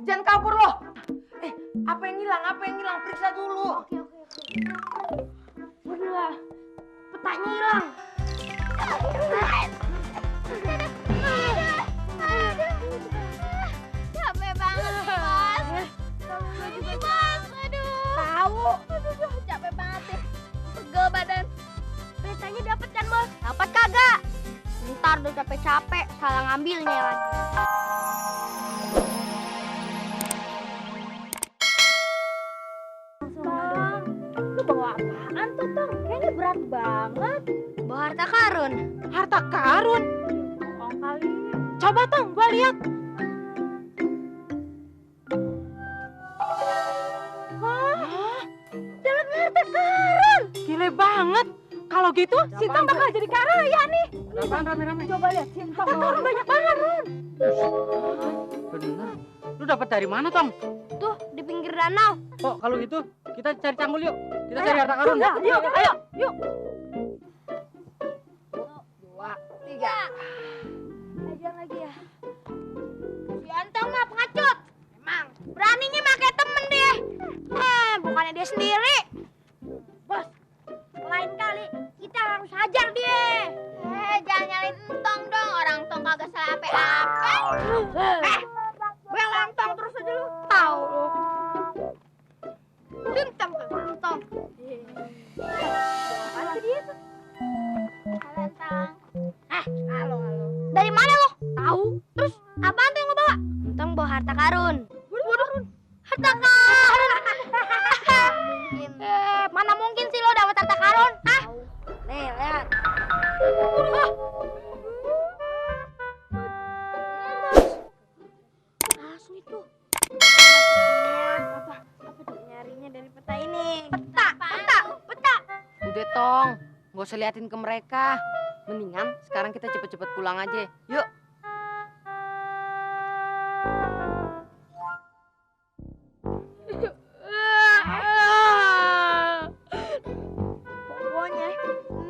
jangan kabur lo. Apa yang hilang? Periksa dulu. Oke. Waduh, petanya hilang. Capek banget nih, Bos. Gue juga Bos, aduh. Tahu. Capek banget deh. Pegel badan. Petanya dapat kan, Bos? Dapat kagak? Ntar udah capek-capek salah ngambilnya lagi. Bang, lu bawa apaan tuh, Tong? Kayaknya berat banget. Bawa harta karun. Harta karun. Bohong kali. Coba Tong, gua lihat. Dalam harta karun. Gile banget. Kalau gitu, Sintang bakal jadi kaya nih. Apaan rame-rame? Coba lihat Sintang. Harta karun banyak banget, Ron. Bener. Lu dapat dari mana, Tong? Tuh, di pinggir danau. Oh, kalau gitu kita cari Canggul yuk. Kita cari harta karun. Yuk, ayo. 2, 3. Aja lagi ya. Si Antong mah pengecut. Emang. Beraninya pakai temen dia. Bukannya dia sendiri. Bos, lain kali kita harus hajar dia. Jangan nyalain Entong dong. Orang Entong kagak salah apa-apa. Bel Antong terus aja lu. Tahu lu. Entong tuh, Entong. Apa dia tuh? Halo, Entong. Halo. Dari mana lu? Tahu. Terus apaan tuh yang lu bawa? Entong bawa harta karun. Waduh. Harta karun. Mana mungkin sih lo dapat harta karun? Nih, lihat. Asli tuh. Apa tuh nyarinya dari peta ini? Peta. Udah Tong, gak usah liatin ke mereka. Mendingan sekarang kita cepet-cepet pulang aja. Yuk. Pokoknya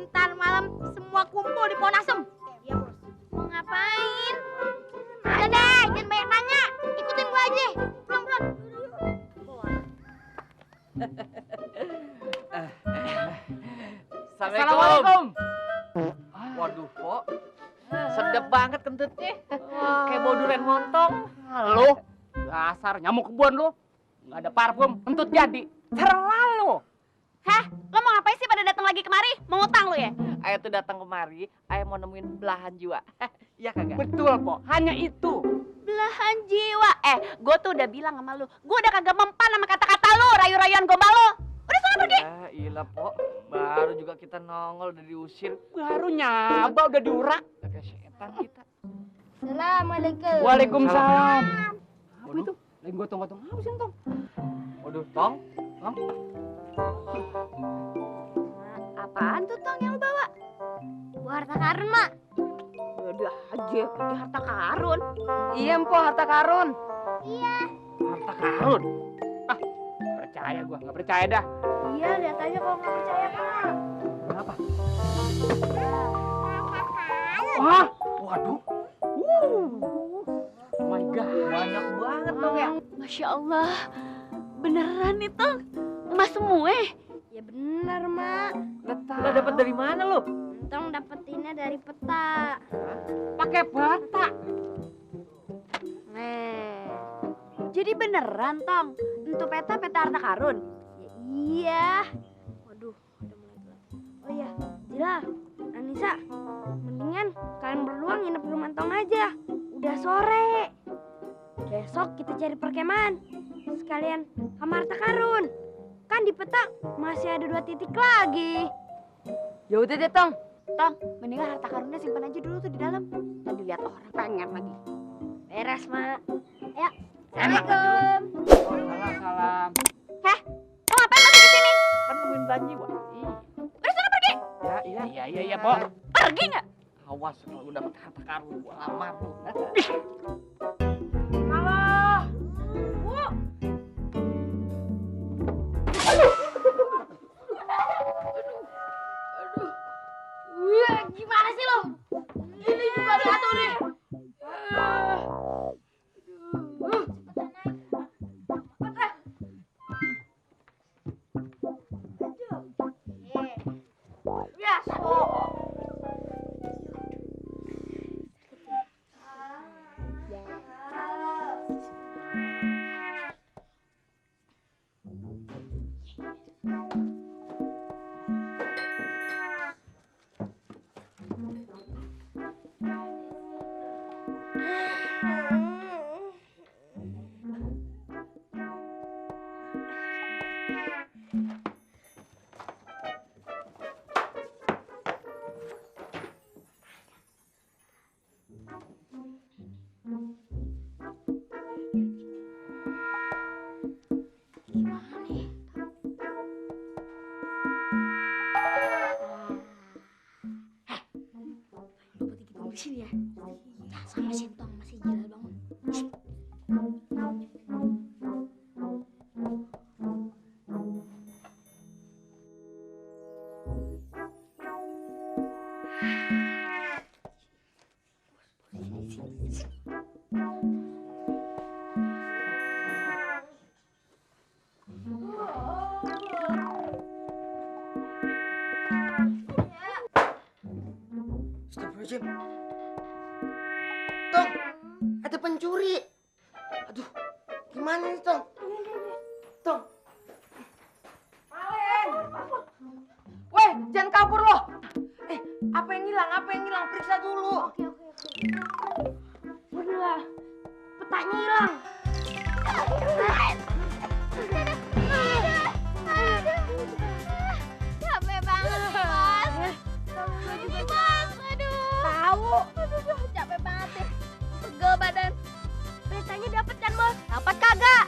ntar malam semua kumpul di pohon asem. Iya, Bos. Mau ngapain? Ada deh, jangan banyak nanya. Ikutin gua aja. Pulang. Assalamualaikum. Waduh, Pok. Sedep banget kentutnya. Kayak bau durian montong. Halo. Dasar nyamuk kebun lu. Nggak ada parfum, kentut jadi. Terlalu. Hah? Lo mau ngapain sih pada datang lagi kemari? Mau ngutang lo ya? Ayo tuh datang kemari, ayo mau nemuin belahan jiwa. Iya kagak? Betul, Pok. Hanya itu. Belahan jiwa. Gue tuh udah bilang sama lu. Gue udah kagak mempan sama kata-kata lu, rayu-rayuan gombal lu. Udah sana pergi. Iya, Pok. Baru juga kita nongol udah diusir. Baru nyaba udah diurak. Kayak setan kita. Assalamualaikum. Waalaikumsalam. Apa itu? Lagi gotong-gotong apa sih Tong? Waduh, Tong. Apaan tuh, Tong, yang lu bawa? Harta karun, Mak. Udah aja, pakai harta karun. Iya Mpo, harta karun. Harta karun. Ah, percaya gua, nggak percaya dah. Iya, lihat aja kalau nggak percaya, Kak. Kenapa? Wah, waduh. Oh my God, banyak banget Tong ya. Masya Allah, beneran nih, Tong. Emas semua. Ya bener, Mak. Lo dapet dari mana lo? Entong dapetinnya dari peta. Pakai bata. Nih. Jadi beneran, Tong. Untuk peta harta karun. Ya iya. Waduh, udah mulai gelap. Oh iya, Jila, Anissa, mendingan kalian berdua nginep di rumah Tong aja. Udah sore. Besok kita cari perkemahan. Sekalian sama harta karun. Kan di peta masih ada 2 titik lagi. Ya udah deh Tong. Tong, mendingan harta karunnya simpan aja dulu tuh di dalam. Tadi lihat orang pengen lagi. Beres, Mak. Ayo. Assalamualaikum. Salam. Heh, lo ngapain masih di sini? Kan nemuin belan jiwa. Udah sana pergi. Iya, Pok. Pergi nggak? Awas kalau udah dapet harta karun gua lamar lu. Wah, gimana sih lo? Ini juga diatur nih. di sini ya. Sama si Tong masih gila bangun. Astagfirullahaladzim. Tong, ada pencuri. Aduh, gimana nih, Tong? Tong. Maleng. Weh, jangan kabur loh. Apa yang hilang? Apa yang hilang? Periksa dulu. Waduh, petanya hilang. Capek banget nih, Mas. Gue juga Mas, aduh. Tahu. Aduh, capek banget deh. Pegel badan. Petanya dapat kan, Bos? Dapat kagak?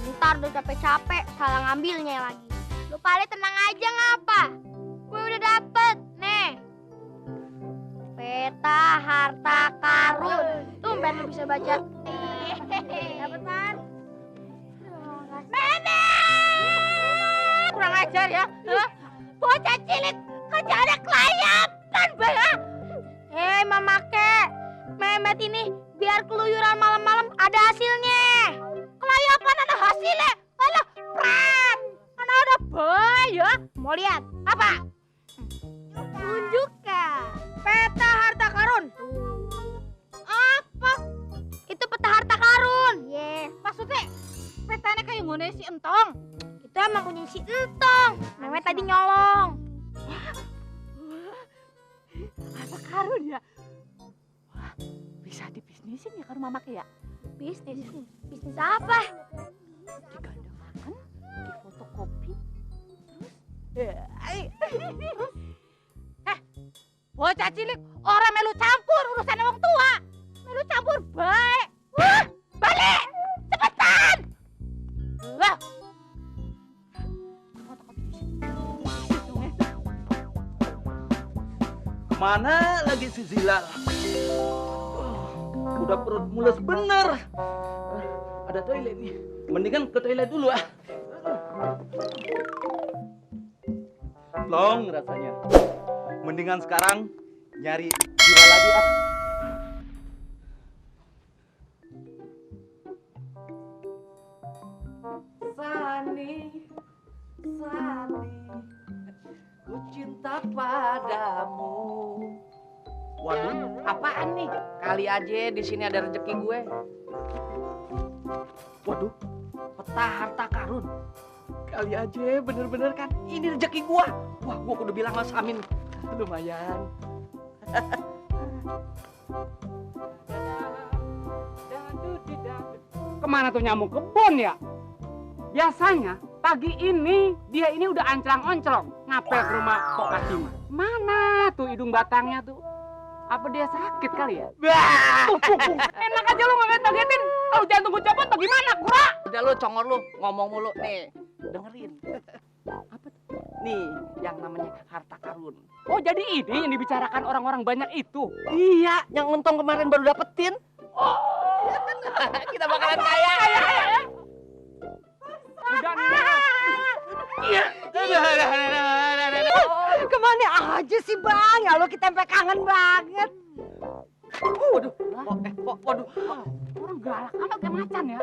Ntar udah capek-capek, salah ngambilnya lagi. Lu pada tenang aja ngapa? Gue udah dapet, nih. Peta harta karun. Tumben lu bisa baca. Dapet, Man. Nenek! Kurang ajar ya. Bocah cilik kerjaannya kelayapan banget. Mama kek, Memet ini biar keluyuran malam-malam ada hasilnya. Kelayapan ada hasilnya. Alah, pret. Mana ada boy ya? Mau lihat? Apa? Tunjukkan. Peta harta karun. Apa? Itu peta harta karun. Maksudnya petanya kayak ngone si Entong. Itu emang punya si Entong. Memet tadi nyolong. Harta karun ya. Wah, bisa dibisnisin ya kan mama ya? Bisnis? Bisnis apa? Digandakan, difotokopi, terus bocah cilik orang melu campur urusan orang tua. Melu campur baik. Wah, balik! Cepetan! Lah. Kemana lagi si Zilal? Udah perut mules bener. Ada toilet nih. Mendingan ke toilet dulu ah. Long rasanya. Mendingan sekarang nyari Zilal lagi ah. Sani, ku cinta padamu. Waduh, Apaan nih? Kali aja di sini ada rezeki gue. waduh. Peta harta karun. Kali aja bener-bener kan ini rezeki gua. Wah, gua kudu bilang Mas Amin. Lumayan. Kemana tuh nyamuk kebun ya? Biasanya pagi ini dia ini udah anclang-onclong ngapel ke rumah Pok Kasima. Mana tuh hidung batangnya tuh? Apa dia sakit kali ya? Enak aja lu ngaget-ngagetin. Kalau jantung gue copot tuh gimana, Kura? Udah lu congor lu, ngomong mulu nih. Dengerin. Apa tuh? Nih, yang namanya harta karun. Oh, jadi ini yang dibicarakan orang-orang banyak itu. Iya, yang untung kemarin baru dapetin. Oh. Kita bakalan kaya. Udah nih. Iya. Kemana aja sih, Bang? Ya lo kita sampai kangen banget. Waduh. Waduh. Orang galak amat kayak macan ya.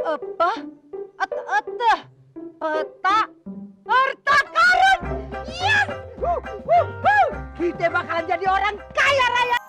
Apa? Peta harta karun. Yes! Kita bakalan jadi orang kaya raya.